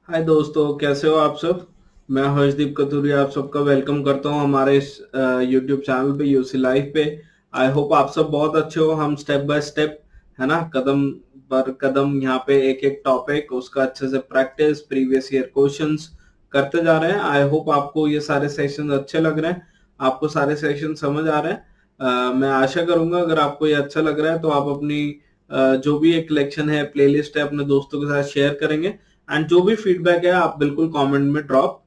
हाय दोस्तों, कैसे हो आप सब। मैं हर्षदीप कतूरिया आप सबका वेलकम करता हूं हमारे इस यूट्यूब चैनल पे, यूसी लाइव पे। आई होप आप सब बहुत अच्छे हो। हम स्टेप बाय स्टेप, है ना, कदम पर कदम यहाँ पे एक एक टॉपिक उसका अच्छे से प्रैक्टिस, प्रीवियस ईयर क्वेश्चंस करते जा रहे हैं। आई होप आपको ये सारे सेशन अच्छे लग रहे हैं, आपको सारे सेशन समझ आ रहे हैं। मैं आशा करूंगा अगर आपको ये अच्छा लग रहा है तो आप अपनी जो भी एक कलेक्शन है, प्लेलिस्ट है, अपने दोस्तों के साथ शेयर करेंगे। एंड जो भी फीडबैक है आप बिल्कुल कमेंट में ड्रॉप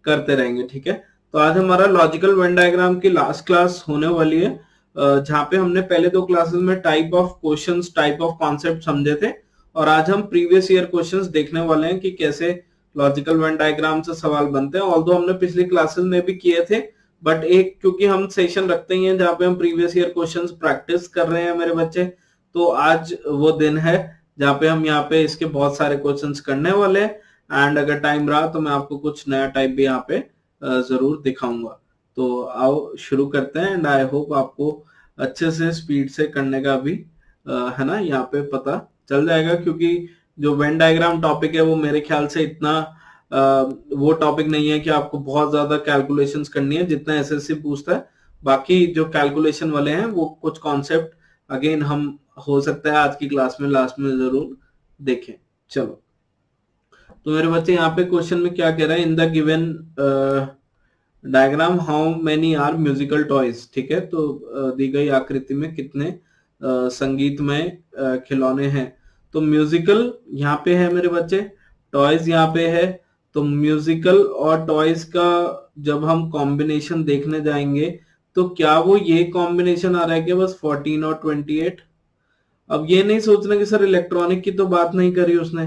करते रहेंगे, ठीक है। तो आज हमारा लॉजिकल वेन डायग्राम की लास्ट क्लास होने वाली है, जहां पे हमने पहले दो क्लासेस में type of questions, type of concept समझे थे। और आज हम प्रीवियस ईयर क्वेश्चंस देखने वाले हैं कि कैसे लॉजिकल वेन डायग्राम से सवाल बनते हैं। ऑल्दो हमने पिछली क्लासेस में भी किए थे, बट एक क्योंकि हम सेशन रखते ही हैं जहां पे हम प्रीवियस ईयर क्वेश्चंस प्रैक्टिस कर रहे हैं मेरे बच्चे, तो आज वो दिन है जहाँ पे हम यहाँ पे इसके बहुत सारे क्वेश्चंस करने वाले हैं। एंड अगर टाइम रहा तो मैं आपको कुछ नया टाइप भी यहाँ पे जरूर दिखाऊंगा। तो आओ शुरू करते हैं। एंड आई होप आपको अच्छे से स्पीड से करने का भी है ना यहाँ पे पता चल जाएगा, क्योंकि जो वेन डायग्राम टॉपिक है वो मेरे ख्याल से इतना वो टॉपिक नहीं है कि आपको बहुत ज्यादा कैलकुलेशंस करनी है जितना एसएससी पूछता है। बाकी जो कैलकुलेशन वाले हैं वो कुछ कॉन्सेप्ट अगेन हम हो सकता है आज की क्लास में लास्ट में जरूर देखें। चलो, तो मेरे बच्चे यहाँ पे क्वेश्चन में क्या कह रहा है, in the given diagram how many are musical toys. ठीक है, तो दी गई आकृति में कितने संगीतमय खिलौने हैं। तो म्यूजिकल यहाँ पे है मेरे बच्चे, टॉयज यहाँ पे है। तो म्यूजिकल और टॉयज का जब हम कॉम्बिनेशन देखने जाएंगे तो क्या वो ये कॉम्बिनेशन आ रहा है कि बस 14 और 28। अब ये नहीं सोचना कि सर इलेक्ट्रॉनिक की तो बात नहीं करी उसने।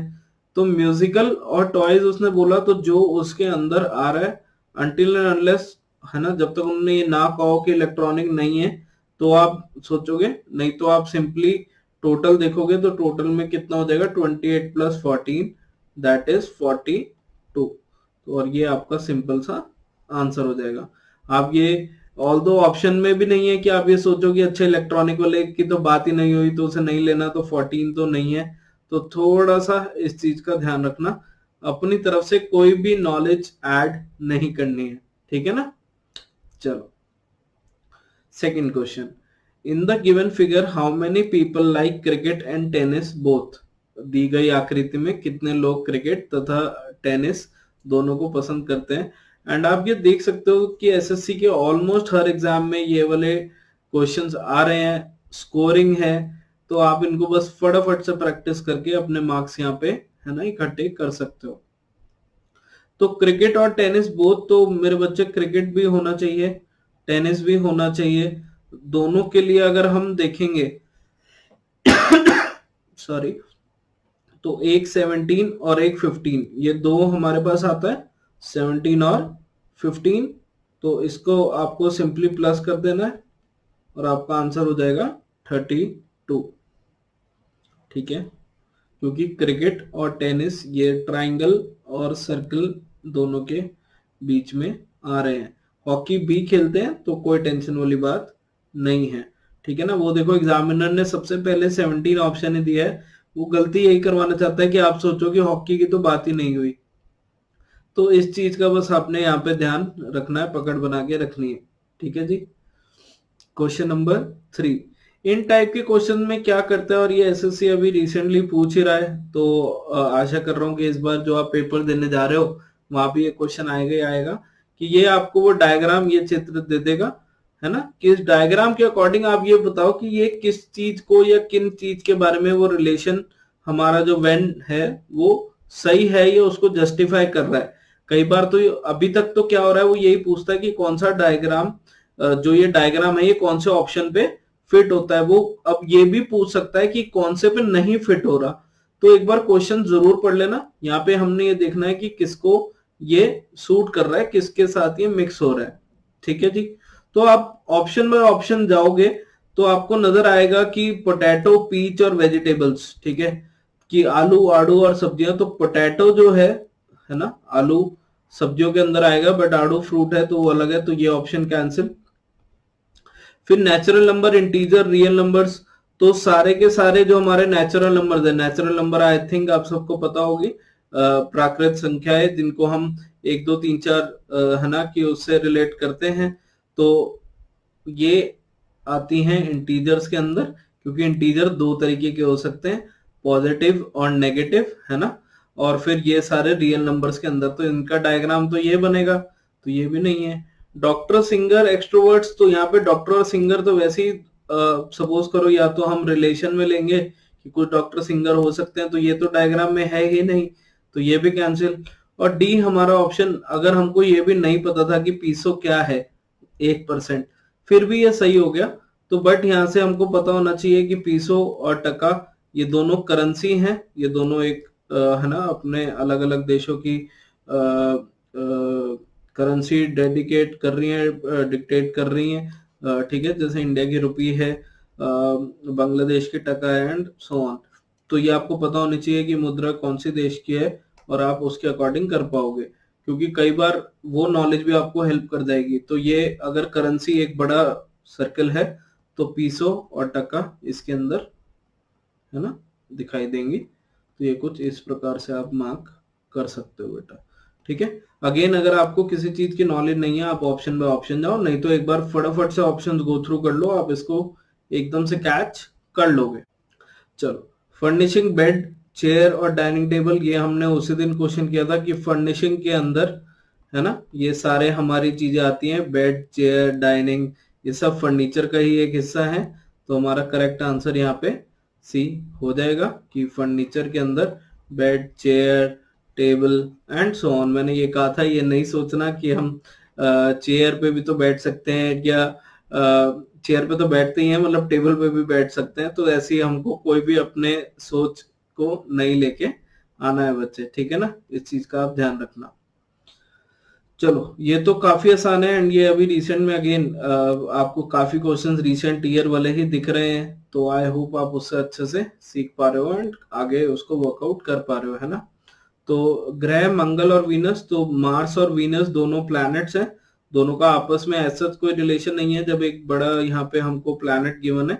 तो म्यूजिकल और टॉयज उसने बोला, तो जो उसके अंदर आ रहा है अनटिल एंड अनलेस, है ना, जब तक उन्होंने ये ना कहो कि इलेक्ट्रॉनिक नहीं है तो आप सोचोगे। नहीं तो आप सिंपली टोटल देखोगे तो टोटल में कितना हो जाएगा, 28 प्लस 14 दैट इज 42। तो और ये आपका सिंपल सा आंसर हो जाएगा। आप ये ऑल दो ऑप्शन में भी नहीं है कि आप ये सोचो कि अच्छा इलेक्ट्रॉनिक वाले की तो बात ही नहीं हुई तो उसे नहीं लेना, तो 14 तो नहीं है। तो थोड़ा सा इस चीज का ध्यान रखना, अपनी तरफ से कोई भी नॉलेज ऐड नहीं करनी है, ठीक है ना। चलो, second question, in the given figure how many people like cricket and tennis both. दी गई आकृति में कितने लोग क्रिकेट तथा टेनिस दोनों को पसंद करते हैं। एंड आप ये देख सकते हो कि एसएससी के ऑलमोस्ट हर एग्जाम में ये वाले क्वेश्चंस आ रहे हैं, स्कोरिंग है। तो आप इनको बस फटाफट से प्रैक्टिस करके अपने मार्क्स यहाँ पे, है ना, इकट्ठे कर सकते हो। तो क्रिकेट और टेनिस बोथ, तो मेरे बच्चे क्रिकेट भी होना चाहिए, टेनिस भी होना चाहिए। दोनों के लिए अगर हम देखेंगे सॉरी, तो एक 17 और एक 15, ये दो हमारे पास आता है, 17 और 15। तो इसको आपको सिंपली प्लस कर देना है और आपका आंसर हो जाएगा 32। ठीक है, क्योंकि क्रिकेट और टेनिस ये ट्राइंगल और सर्कल दोनों के बीच में आ रहे हैं। हॉकी भी खेलते हैं तो कोई टेंशन वाली बात नहीं है, ठीक है ना। वो देखो एग्जामिनर ने सबसे पहले 17 ऑप्शन ही दिया है, वो गलती यही करवाना चाहता है कि आप सोचो कि हॉकी की तो बात ही नहीं हुई। तो इस चीज का बस आपने यहाँ पे ध्यान रखना है, पकड़ बना के रखनी है, ठीक है जी। क्वेश्चन नंबर 3, इन टाइप के क्वेश्चन में क्या करता है, और ये एसएससी अभी रिसेंटली पूछ ही रहा है, तो आशा कर रहा हूँ कि इस बार जो आप पेपर देने जा रहे हो वहां भी ये क्वेश्चन आएगा ही आएगा, कि ये आपको वो डायग्राम, ये चित्र दे देगा, है ना, कि इस डायग्राम के अकॉर्डिंग आप ये बताओ कि ये किस चीज को या किन चीज के बारे में वो रिलेशन, हमारा जो वेन है वो सही है या उसको जस्टिफाई कर रहा है। कई बार तो अभी तक तो क्या हो रहा है, वो यही पूछता है कि कौन सा डायग्राम, जो ये डायग्राम है ये कौन से ऑप्शन पे फिट होता है। वो अब ये भी पूछ सकता है कि कौन से पे नहीं फिट हो रहा। तो एक बार क्वेश्चन जरूर पढ़ लेना, यहाँ पे हमने ये देखना है कि किसको ये सूट कर रहा है, किसके साथ ये मिक्स हो रहा है, ठीक है जी। तो आप ऑप्शन बाय ऑप्शन जाओगे तो आपको नजर आएगा कि पोटैटो, पीच और वेजिटेबल्स, ठीक है, कि आलू, आड़ू और सब्जियां। तो पोटैटो जो है ना, आलू सब्जियों के अंदर आएगा, बट आड़ू फ्रूट है तो वो अलग है, तो ये ऑप्शन कैंसिल। फिर natural number, integer, real numbers, तो सारे के सारे जो हमारे नेचुरल नंबर्स है, नेचुरल नंबर आई थिंक आप सबको पता होगी, प्राकृत संख्या है जिनको हम 1 2 3 4 है ना कि उससे रिलेट करते हैं, तो ये आती हैं इंटीजर्स के अंदर, क्योंकि इंटीजर दो तरीके के हो सकते हैं, पॉजिटिव और नेगेटिव, है ना। और फिर ये सारे रियल नंबर्स के अंदर, तो इनका डायग्राम तो ये बनेगा, तो ये भी नहीं है। डॉक्टर, सिंगर, एक्सट्रोवर्ट्स, तो यहाँ पे डॉक्टर और सिंगर तो वैसे ही सपोज करो या तो हम रिलेशन में लेंगे कि कुछ डॉक्टर सिंगर हो सकते हैं, तो ये तो डायग्राम में है ही नहीं, तो ये भी कैंसिल। और डी हमारा ऑप्शन, अगर हमको ये भी नहीं पता था कि पीसो क्या है 1%, फिर भी ये सही हो गया। तो बट यहाँ से हमको पता होना चाहिए कि पीसो और टका ये दोनों करेंसी हैं, ये दोनों एक है ना अपने अलग अलग देशों की करेंसी डेडिकेट कर रही है, डिक्टेट कर रही हैं, ठीक है। जैसे इंडिया की रुपी है, बांग्लादेश की टका एंड सो ऑन। तो ये आपको पता होनी चाहिए कि मुद्रा कौन सी देश की है और आप उसके अकॉर्डिंग कर पाओगे, क्योंकि कई बार वो नॉलेज भी आपको हेल्प कर जाएगी। तो ये अगर करेंसी एक बड़ा सर्कल है तो पीसो और टका इसके अंदर है ना दिखाई देंगी। तो ये कुछ इस प्रकार से आप मार्क कर सकते हो बेटा, ठीक है। अगेन अगर आपको किसी चीज की नॉलेज नहीं है, आप ऑप्शन बाय ऑप्शन जाओ, नहीं तो एक बार फटाफट से ऑप्शन गो थ्रू कर लो, आप इसको एकदम से कैच कर लोगे। चलो, फर्निशिंग बेड, चेयर और डाइनिंग टेबल, ये हमने उसी दिन क्वेश्चन किया था कि फर्निशिंग के अंदर है ना ये सारे हमारी चीजें आती हैं, बेड, चेयर, डाइनिंग, ये सब फर्नीचर का ही एक हिस्सा है। तो हमारा करेक्ट आंसर यहाँ पे सी हो जाएगा कि फर्नीचर के अंदर bed, chair, table and so on. मैंने ये कहा था, ये नहीं सोचना कि हम चेयर पे भी तो बैठ सकते हैं, या चेयर पे तो बैठते ही हैं, मतलब टेबल पे भी बैठ सकते हैं। तो ऐसे ही हमको कोई भी अपने सोच को नहीं लेके आना है बच्चे, ठीक है ना, इस चीज का आप ध्यान रखना। चलो, ये तो काफी आसान है एंड ये अभी रिसेंट में अगेन आपको काफी क्वेश्चंस रिसेंट ईयर वाले ही दिख रहे हैं, तो आई होप आप उससे अच्छे से सीख पा रहे हो एंड आगे उसको वर्कआउट कर पा रहे हो, है ना। तो ग्रह, मंगल और वीनस, तो मार्स और वीनस दोनों प्लैनेट्स हैं, दोनों का आपस में ऐसा कोई रिलेशन नहीं है। जब एक बड़ा यहाँ पे हमको प्लैनेट गिवन है,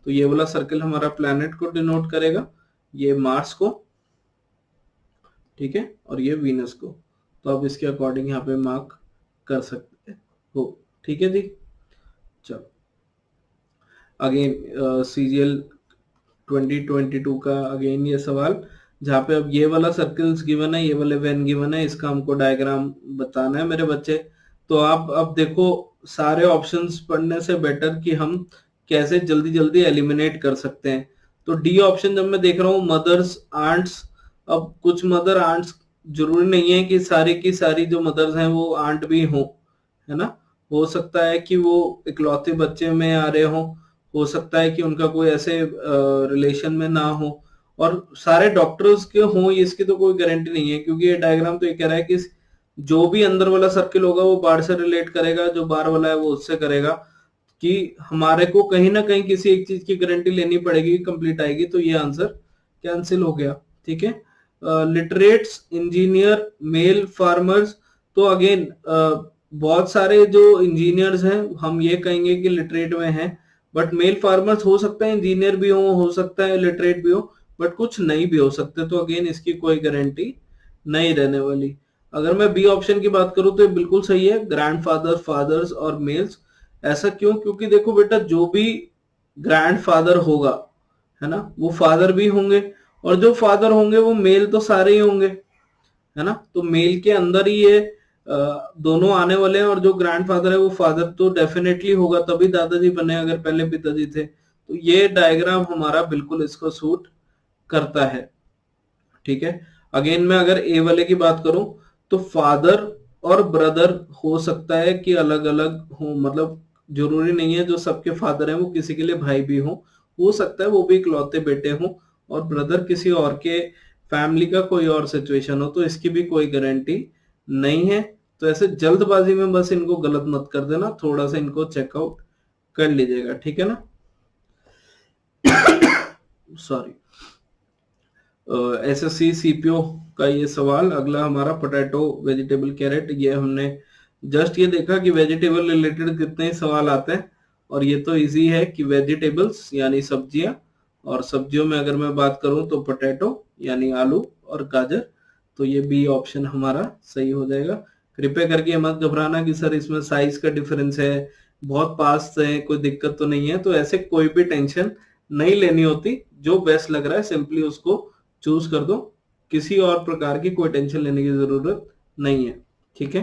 तो ये वाला सर्कल हमारा प्लैनेट को डिनोट करेगा, ये मार्स को, ठीक है, और ये वीनस को। तो आप इसके अकॉर्डिंग यहाँ पे मार्क कर सकते हो, ठीक है जी। चलो, अगेन सीरियल 2022 का अगेन ये सवाल, जहाँ पे अब ये वाला सर्कल्स गिवन है, ये वाले वेन गिवन है, इसका हमको डायग्राम बताना है मेरे बच्चे। तो आप अब देखो, सारे ऑप्शंस पढ़ने से बेटर कि हम कैसे जल्दी जल्दी एलिमिनेट कर सकते हैं। तो डी ऑप्शन जब मैं देख रहा हूँ, मदर्स, आंट्स, अब कुछ मदर आंट्स जरूरी नहीं है कि सारी की सारी जो मदर्स हैं वो आंट भी हो, है ना। हो सकता है कि वो इकलौते बच्चे में आ रहे हो सकता है कि उनका कोई ऐसे रिलेशन में ना हो, और सारे डॉक्टर्स के हों इसकी तो कोई गारंटी नहीं है, क्योंकि ये डायग्राम तो ये कह रहा है कि जो भी अंदर वाला सर्किल होगा वो बाहर से रिलेट करेगा, जो बाहर वाला है वो उससे करेगा, कि हमारे को कहीं ना कहीं किसी एक चीज की गारंटी लेनी पड़ेगी, कंप्लीट आएगी। तो ये आंसर कैंसिल हो गया, ठीक है। लिटरेट्स, इंजीनियर, मेल, फार्मर्स, तो अगेन बहुत सारे जो इंजीनियर्स हैं हम ये कहेंगे कि लिटरेट में हैं, बट मेल फार्मर्स हो सकता है इंजीनियर भी हो सकता है लिटरेट भी हो, बट कुछ नहीं भी हो सकते। तो अगेन इसकी कोई गारंटी नहीं रहने वाली। अगर मैं बी ऑप्शन की बात करूं तो ये बिल्कुल सही है, ग्रैंडफादर, फादर्स और मेल्स। ऐसा क्यों? क्योंकि देखो बेटा, जो भी ग्रैंडफादर होगा, है ना, वो फादर भी होंगे, और जो फादर होंगे वो मेल तो सारे ही होंगे, है ना। तो मेल के अंदर ही ये दोनों आने वाले हैं, और जो ग्रैंडफादर है वो फादर तो डेफिनेटली होगा, तभी दादाजी बने अगर पहले पिताजी थे। तो ये डायग्राम हमारा बिल्कुल इसको सूट करता है, ठीक है। अगेन मैं अगर ए वाले की बात करूं तो फादर और ब्रदर हो सकता है कि अलग अलग हो, मतलब जरूरी नहीं है जो सबके फादर हैं वो किसी के लिए भाई भी हो सकता है वो भी इकलौते बेटे हो, और ब्रदर किसी और के फैमिली का कोई और सिचुएशन हो, तो इसकी भी कोई गारंटी नहीं है। तो ऐसे जल्दबाजी में बस इनको गलत मत कर देना, थोड़ा सा इनको चेकआउट कर लीजिएगा, ठीक है ना। सॉरी। एसएससी सीपीओ का ये सवाल अगला हमारा, पोटैटो, वेजिटेबल, कैरेट, ये हमने जस्ट ये देखा कि वेजिटेबल रिलेटेड कितने सवाल आते हैं, और ये तो इजी है कि वेजिटेबल्स यानी सब्जियां, और सब्जियों में अगर मैं बात करूं तो पोटैटो यानी आलू और गाजर, तो ये बी ऑप्शन हमारा सही हो जाएगा। कृपया करके मत घबराना कि सर इसमें साइज का डिफरेंस है, बहुत पास है, कोई दिक्कत तो नहीं है, तो ऐसे कोई भी टेंशन नहीं लेनी होती। जो बेस्ट लग रहा है सिंपली उसको चूज कर दो, किसी और प्रकार की कोई टेंशन लेने की जरूरत नहीं है। ठीक है,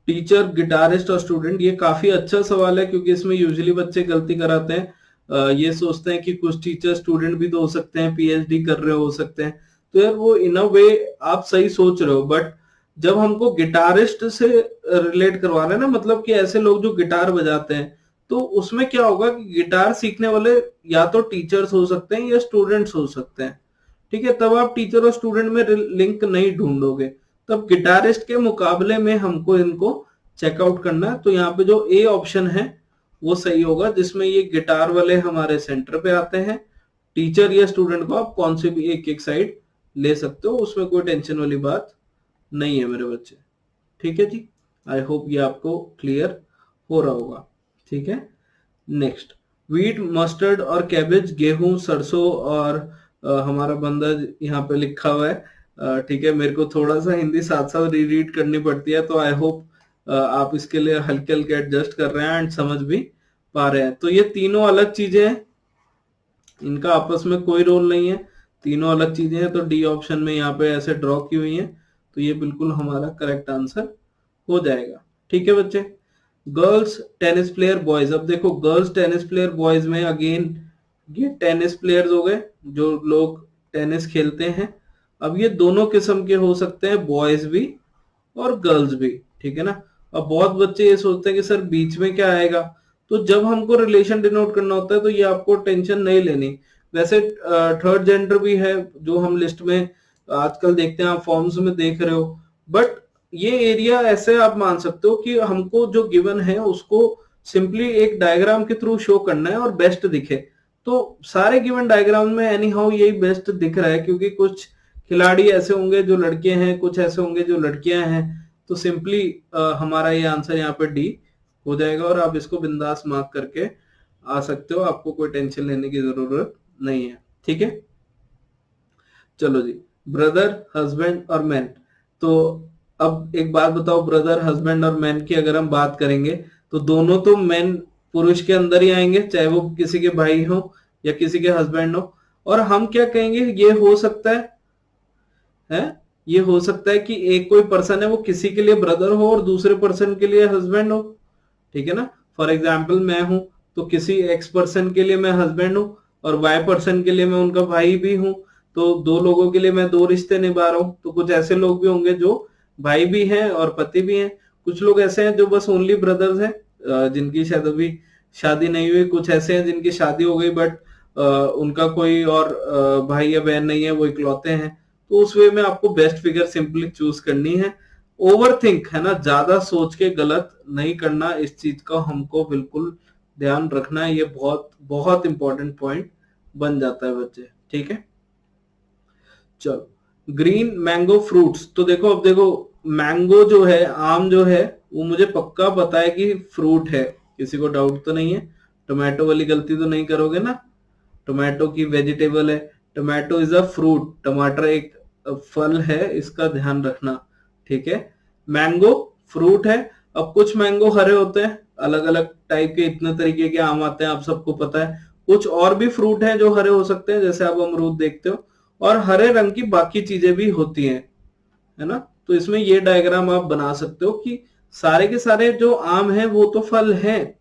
टीचर, गिटारिस्ट और स्टूडेंट, ये काफी अच्छा सवाल है क्योंकि इसमें यूजुअली बच्चे गलती कराते हैं। ये सोचते हैं कि कुछ टीचर स्टूडेंट भी तो हो सकते हैं, पीएचडी कर रहे हो सकते हैं। तो यार वो इन अ वे आप सही सोच रहे हो, बट जब हमको गिटारिस्ट से रिलेट करवा रहे हैं ना, मतलब कि ऐसे लोग जो गिटार बजाते हैं, तो उसमें क्या होगा कि गिटार सीखने वाले या तो टीचर्स हो सकते हैं या स्टूडेंट्स हो सकते हैं। ठीक है, तब आप टीचर और स्टूडेंट में लिंक नहीं ढूंढोगे। तब गिटारिस्ट के मुकाबले में हमको इनको चेकआउट करना है। तो यहाँ पे जो ए ऑप्शन है वो सही होगा, जिसमें ये गिटार वाले हमारे सेंटर पे आते हैं। टीचर या स्टूडेंट को आप कौन से भी एक एक साइड ले सकते हो, उसमें कोई टेंशन वाली बात नहीं है मेरे बच्चे। ठीक है जी, आई होप ये आपको क्लियर हो रहा होगा। ठीक है, नेक्स्ट, वीट, मस्टर्ड और कैबेज, गेहूं, सरसों और हमारा बंदा यहाँ पे लिखा हुआ है। ठीक है, मेरे को थोड़ा सा हिंदी साथ साथ रीड करनी पड़ती है, तो आई होप आप इसके लिए हल्के हल्के एडजस्ट कर रहे हैं एंड समझ भी पा रहे हैं। तो ये तीनों अलग चीजें हैं, इनका आपस में कोई रोल नहीं है, तीनों अलग चीजें हैं। तो डी ऑप्शन में यहाँ पे ऐसे ड्रॉ की हुई है, तो ये बिल्कुल हमारा करेक्ट आंसर हो जाएगा। ठीक है बच्चे, गर्ल्स टेनिस प्लेयर, बॉयज। अब देखो गर्ल्स टेनिस प्लेयर, बॉयज में अगेन ये टेनिस प्लेयर्स हो गए जो लोग टेनिस खेलते हैं। अब ये दोनों किस्म के हो सकते हैं, बॉयज भी और गर्ल्स भी। ठीक है ना, अब बहुत बच्चे ये सोचते हैं कि सर बीच में क्या आएगा। तो जब हमको रिलेशन डिनोट करना होता है तो ये आपको टेंशन नहीं लेनी। वैसे थर्ड जेंडर भी है जो हम लिस्ट में आजकल देखते हैं, आप फॉर्म्स में देख रहे हो, बट ये एरिया ऐसे आप मान सकते हो कि हमको जो गिवन है उसको सिंपली एक डायग्राम के थ्रू शो करना है और बेस्ट दिखे। तो सारे गिवन डायग्राम में एनी हाउ यही बेस्ट दिख रहा है, क्योंकि कुछ खिलाड़ी ऐसे होंगे जो लड़के हैं, कुछ ऐसे होंगे जो लड़कियां हैं। तो सिंपली हमारा ये आंसर यहाँ पे डी हो जाएगा और आप इसको बिंदास मार्क करके आ सकते हो, आपको कोई टेंशन लेने की जरूरत नहीं है। ठीक है, चलो जी, ब्रदर, हस्बैंड और मैन। तो अब एक बात बताओ, ब्रदर, हस्बैंड और मैन की अगर हम बात करेंगे तो दोनों तो मैन पुरुष के अंदर ही आएंगे, चाहे वो किसी के भाई हो या किसी के हस्बैंड हो। और हम क्या कहेंगे, ये हो सकता है ये हो सकता है कि एक कोई पर्सन है वो किसी के लिए ब्रदर हो और दूसरे पर्सन के लिए हस्बैंड हो। ठीक है ना, फॉर एग्जाम्पल मैं हूं तो किसी एक्स पर्सन के लिए मैं हस्बैंड हूं और वाई पर्सन के लिए मैं उनका भाई भी हूं। तो दो लोगों के लिए मैं दो रिश्ते निभा रहा हूं। तो कुछ ऐसे लोग भी होंगे जो भाई भी हैं और पति भी हैं। कुछ लोग ऐसे हैं जो बस ओनली ब्रदर्स हैं, जिनकी शायद अभी शादी नहीं हुई। कुछ ऐसे हैं जिनकी शादी हो गई बट उनका कोई और भाई या बहन नहीं है, वो इकलौते हैं। तो उस वे में आपको बेस्ट फिगर सिंपली चूज करनी है। ओवर थिंक है ना, ज्यादा सोच के गलत नहीं करना, इस चीज का हमको बिल्कुल ध्यान रखना है। ये बहुत बहुत इंपॉर्टेंट पॉइंट बन जाता है बच्चे। ठीक है, चलो, ग्रीन, मैंगो, फ्रूट्स। तो देखो, अब देखो मैंगो जो है, आम जो है, वो मुझे पक्का पता है कि फ्रूट है, किसी को डाउट तो नहीं है। टोमेटो वाली गलती तो नहीं करोगे ना, टोमेटो की वेजिटेबल है, टोमेटो इज अ फ्रूट, टमाटर एक फल है, इसका ध्यान रखना। ठीक है, मैंगो फ्रूट है। अब कुछ मैंगो हरे होते हैं, अलग अलग टाइप के इतने तरीके के आम आते हैं, आप सबको पता है। कुछ और भी फ्रूट हैं जो हरे हो सकते हैं, जैसे आप अमरूद देखते हो। और हरे रंग की बाकी चीजें भी होती हैं, है ना। तो इसमें ये डायग्राम आप बना सकते हो कि सारे के सारे जो आम हैं वो तो फल हैं,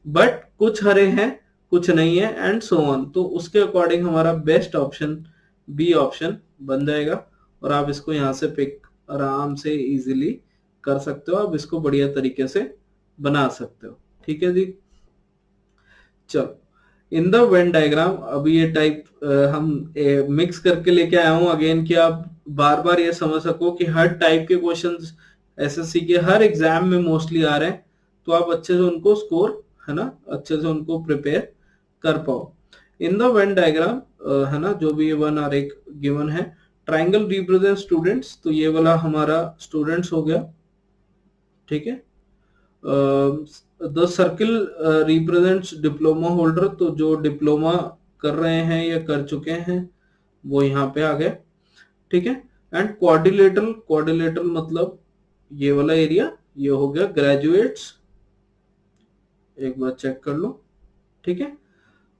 बट कुछ हरे हैं कुछ नहीं है, एंड सो ऑन। तो उसके अकॉर्डिंग हमारा बेस्ट ऑप्शन बी ऑप्शन बन जाएगा। और आप इसको यहां से पिक आराम से इजीली कर सकते हो, आप इसको बढ़िया तरीके से बना सकते हो। ठीक है जी, चलो, इन द वेन डायग्राम। अब ये टाइप हम मिक्स करके लेके आया हूं अगेन, कि आप बार बार ये समझ सको कि हर टाइप के क्वेश्चंस एसएससी के हर एग्जाम में मोस्टली आ रहे हैं, तो आप अच्छे से उनको स्कोर, है ना, अच्छे से उनको प्रिपेयर कर पाओ। इन द वेन डायग्राम, है ना, जो भी ये वन आर एक गिवन है, ट्राइंगल रिप्रेजेंट स्टूडेंट्स, तो ये वाला हमारा स्टूडेंट्स हो गया। ठीक है, the circle represents diploma holder, तो जो डिप्लोमा कर रहे हैं या कर चुके हैं वो यहाँ पे आ गए। ठीक है, एंड क्वाड्रिलेटरल मतलब ये वाला एरिया, ये हो गया ग्रेजुएट्स, एक बार चेक कर लो, ठीक है।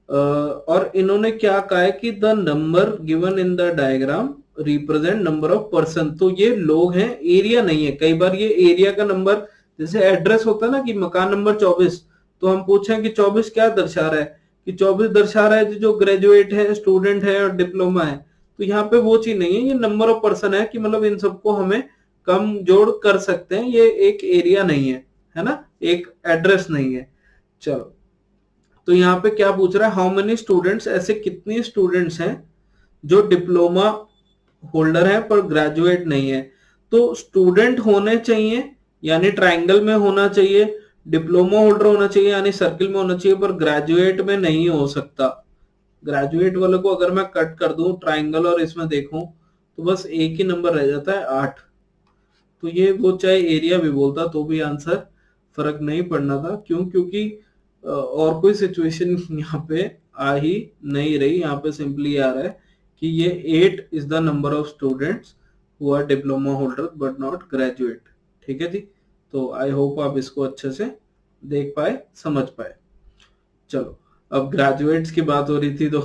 और इन्होंने क्या कहा है कि the number given in the diagram represent number of person, तो ये लोग हैं, एरिया नहीं है। कई बार ये एरिया का नंबर, जैसे एड्रेस होता है ना कि मकान नंबर 24, तो हम पूछें कि 24 क्या दर्शा रहा है, कि 24 दर्शा रहा है जो ग्रेजुएट है, स्टूडेंट है और डिप्लोमा है। तो यहाँ पे वो चीज नहीं है, ये नंबर ऑफ पर्सन है कि मतलब इन सबको हमें कम जोड़ कर सकते हैं, ये एक एरिया नहीं है ना, एक एड्रेस नहीं है। चलो, तो यहाँ पे क्या पूछ रहा है, हाउ मेनी स्टूडेंट्स, ऐसे कितने स्टूडेंट्स हैं जो डिप्लोमा होल्डर है पर ग्रेजुएट नहीं है। तो स्टूडेंट होने चाहिए यानी ट्राइंगल में होना चाहिए, डिप्लोमा होल्डर होना चाहिए यानी सर्किल में होना चाहिए, पर ग्रेजुएट में नहीं हो सकता। ग्रेजुएट वाले को अगर मैं कट कर दूं ट्राइंगल और इसमें देखूं तो बस एक ही नंबर रह जाता है 8। तो ये वो चाहे एरिया भी बोलता तो भी आंसर फर्क नहीं पड़ना था। क्यों? क्योंकि और कोई सिचुएशन यहाँ पे आ ही नहीं रही, यहाँ पे सिंपली आ रहा है कि ये 8 is the number of students who are diploma holder but not graduate. ठीक है जी, तो आई होप आप इसको अच्छे से देख पाए, समझ पाए। चलो, अब ग्रेजुएट्स की बात हो रही थी तो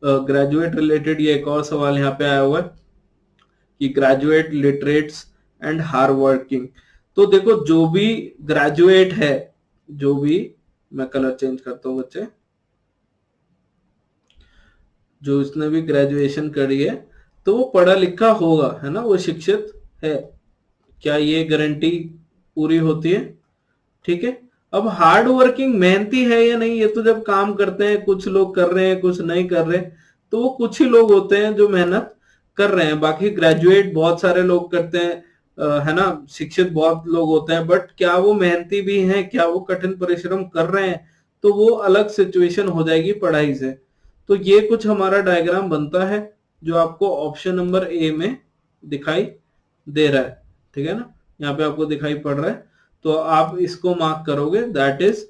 ग्रेजुएट रिलेटेड ये एक और सवाल यहाँ पे आया हुआ है कि graduate literates and hard working. तो देखो, जो भी ग्रेजुएट है, जो भी, मैं कलर चेंज करता हूं बच्चे, जो इसने भी ग्रेजुएशन करी है तो वो पढ़ा लिखा होगा, है ना, वो शिक्षित है। क्या ये गारंटी पूरी होती है? ठीक है। अब हार्ड वर्किंग मेहनती है या नहीं, ये तो जब काम करते हैं, कुछ लोग कर रहे हैं कुछ नहीं कर रहे, तो वो कुछ ही लोग होते हैं जो मेहनत कर रहे हैं। बाकी ग्रेजुएट बहुत सारे लोग करते हैं, है ना, शिक्षित बहुत लोग होते हैं, बट क्या वो मेहनती भी हैं, क्या वो कठिन परिश्रम कर रहे हैं, तो वो अलग सिचुएशन हो जाएगी पढ़ाई से। तो ये कुछ हमारा डायग्राम बनता है जो आपको ऑप्शन नंबर ए में दिखाई दे रहा है। ठीक है ना, यहाँ पे आपको दिखाई पड़ रहा है, तो आप इसको मार्क करोगे, दैट इज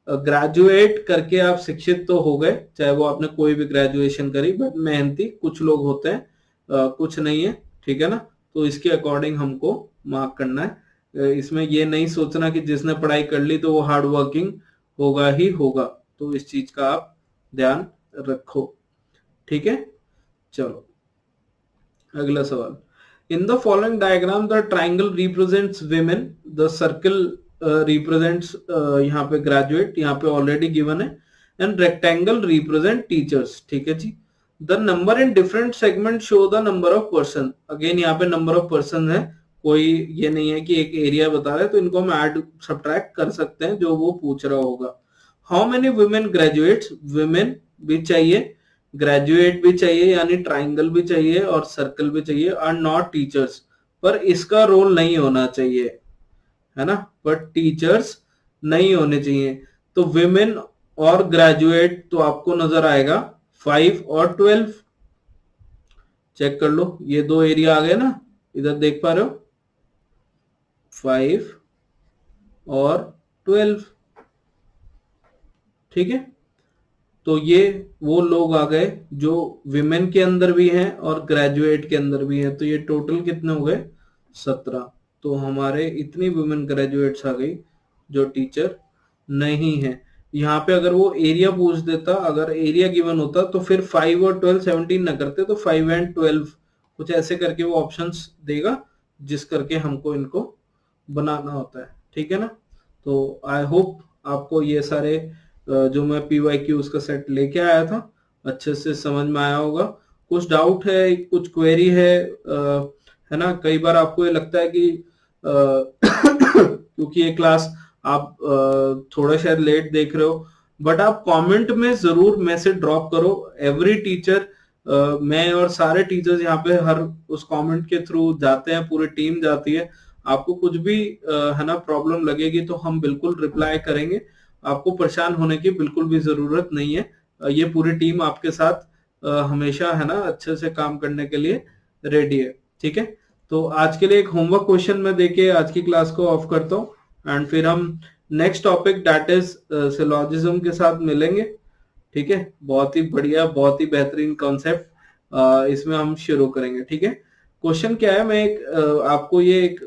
ग्रेजुएट करके आप शिक्षित तो हो गए, चाहे वो आपने कोई भी ग्रेजुएशन करी, बट मेहनती कुछ लोग होते हैं, कुछ नहीं है। ठीक है ना, तो इसके अकॉर्डिंग हमको मार्क करना है। इसमें ये नहीं सोचना कि जिसने पढ़ाई कर ली तो वो हार्ड वर्किंग होगा ही होगा, तो इस चीज का आप ध्यान रखो। ठीक है, चलो अगला सवाल। In the following diagram, the triangle represents women, the circle represents यहाँ पे graduate, यहाँ पे already given है, and rectangle represent teachers। ठीक है जी। The number in different segments show the number of person। Again यहाँ पे number of person है, कोई ये नहीं है कि एक एरिया बता रहा है, तो इनको हम ऐड सब्ट्रैक्ट कर सकते हैं जो वो पूछ रहा होगा। How many women graduates? women भी चाहिए, ग्रेजुएट भी चाहिए यानी ट्राइंगल भी चाहिए और सर्कल भी चाहिए, आर नॉट टीचर्स, पर इसका रोल नहीं होना चाहिए, है ना, पर टीचर्स नहीं होने चाहिए। तो विमेन और ग्रेजुएट तो आपको नजर आएगा 5 और 12। चेक कर लो, ये दो एरिया आ गए ना, इधर देख पा रहे हो, 5 और 12। ठीक है, तो ये वो लोग आ गए जो विमेन के अंदर भी हैं और ग्रेजुएट के अंदर भी हैं, तो ये टोटल कितने हो गए? 17। तो हमारे इतनी विमेन ग्रेजुएट्स आ गई जो टीचर नहीं है। यहाँ पे अगर वो एरिया पूछ देता, अगर एरिया गिवन होता तो फिर 5 और 12 17 ना करते, तो 5 एंड 12 कुछ ऐसे करके वो ऑप्शंस देगा, जिस करके हमको इनको बनाना होता है। ठीक है ना, तो आई होप आपको ये सारे जो मैं PYQ उसका सेट लेके आया था अच्छे से समझ में आया होगा। कुछ डाउट है, कुछ क्वेरी है ना, कई बार आपको ये लगता है कि क्योंकि ये क्लास आप थोड़ा शायद लेट देख रहे हो, बट आप कमेंट में जरूर मैसेज ड्रॉप करो। एवरी टीचर, मैं और सारे टीचर्स यहाँ पे हर उस कमेंट के थ्रू जाते हैं, पूरी टीम जाती है। आपको कुछ भी है ना प्रॉब्लम लगेगी तो हम बिल्कुल रिप्लाई करेंगे, आपको परेशान होने की बिल्कुल भी जरूरत नहीं है। ये पूरी टीम आपके साथ हमेशा, है ना, अच्छे से काम करने के लिए रेडी है। ठीक है, तो आज के लिए एक होमवर्क क्वेश्चन में देके आज की क्लास को ऑफ करता हूँ एंड फिर हम next topic that is syllogism के साथ मिलेंगे। ठीक है, बहुत ही बढ़िया, बहुत ही बेहतरीन कॉन्सेप्ट इसमें हम शुरू करेंगे। ठीक है, क्वेश्चन क्या है, मैं एक आपको ये एक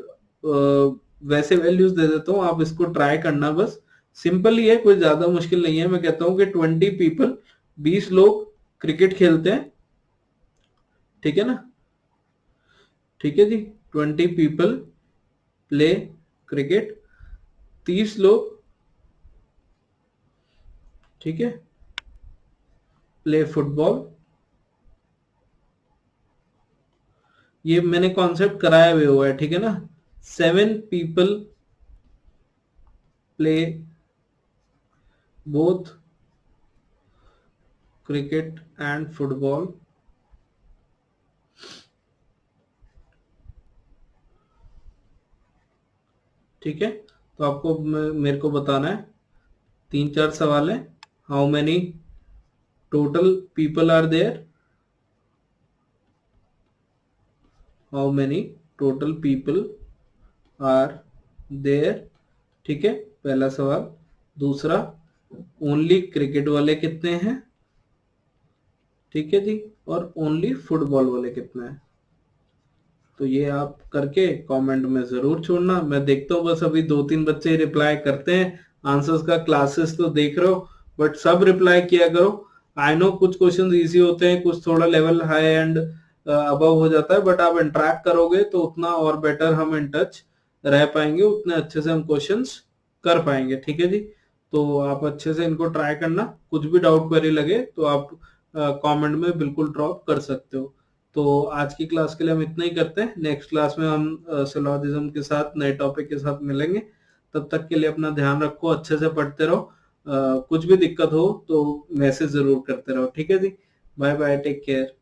वैसे वैल्यूज दे देता हूँ, आप इसको ट्राई करना, बस सिंपल ही है, कोई ज्यादा मुश्किल नहीं है। मैं कहता हूँ कि 20 पीपल, 20 लोग क्रिकेट खेलते हैं, ठीक है ना, ठीक है जी, 20 पीपल प्ले क्रिकेट, 30 लोग, ठीक है, प्ले फुटबॉल। ये मैंने कॉन्सेप्ट कराया हुआ है, ठीक है ना। 7 people play both cricket and football, ठीक है। तो आपको मेरे को बताना है, 3-4 सवाल है। How many total people are there, how many total people are there, ठीक है, पहला सवाल। दूसरा, ओनली क्रिकेट वाले कितने हैं, ठीक है जी, और ओनली फुटबॉल वाले कितने हैं। तो ये आप करके कमेंट में जरूर छोड़ना। मैं देखता हूँ बस अभी 2-3 बच्चे रिप्लाई करते हैं आंसर्स का। क्लासेस तो देख रहे हो, बट सब रिप्लाई किया करो। आई नो कुछ क्वेश्चन इजी होते हैं, कुछ थोड़ा लेवल हाई एंड अबव हो जाता है, बट आप इंटरेक्ट करोगे तो उतना और बेटर हम इन टच रह पाएंगे, उतने अच्छे से हम क्वेश्चंस कर पाएंगे, ठीक है जी। तो आप अच्छे से इनको ट्राई करना, कुछ भी डाउट क्वेरी लगे तो आप कमेंट में बिल्कुल ड्रॉप कर सकते हो। तो आज की क्लास के लिए हम इतना ही करते हैं, नेक्स्ट क्लास में हम सिलोजिज्म के साथ नए टॉपिक के साथ मिलेंगे। तब तक के लिए अपना ध्यान रखो, अच्छे से पढ़ते रहो, कुछ भी दिक्कत हो तो मैसेज जरूर करते रहो, ठीक है जी। Bye bye, take care.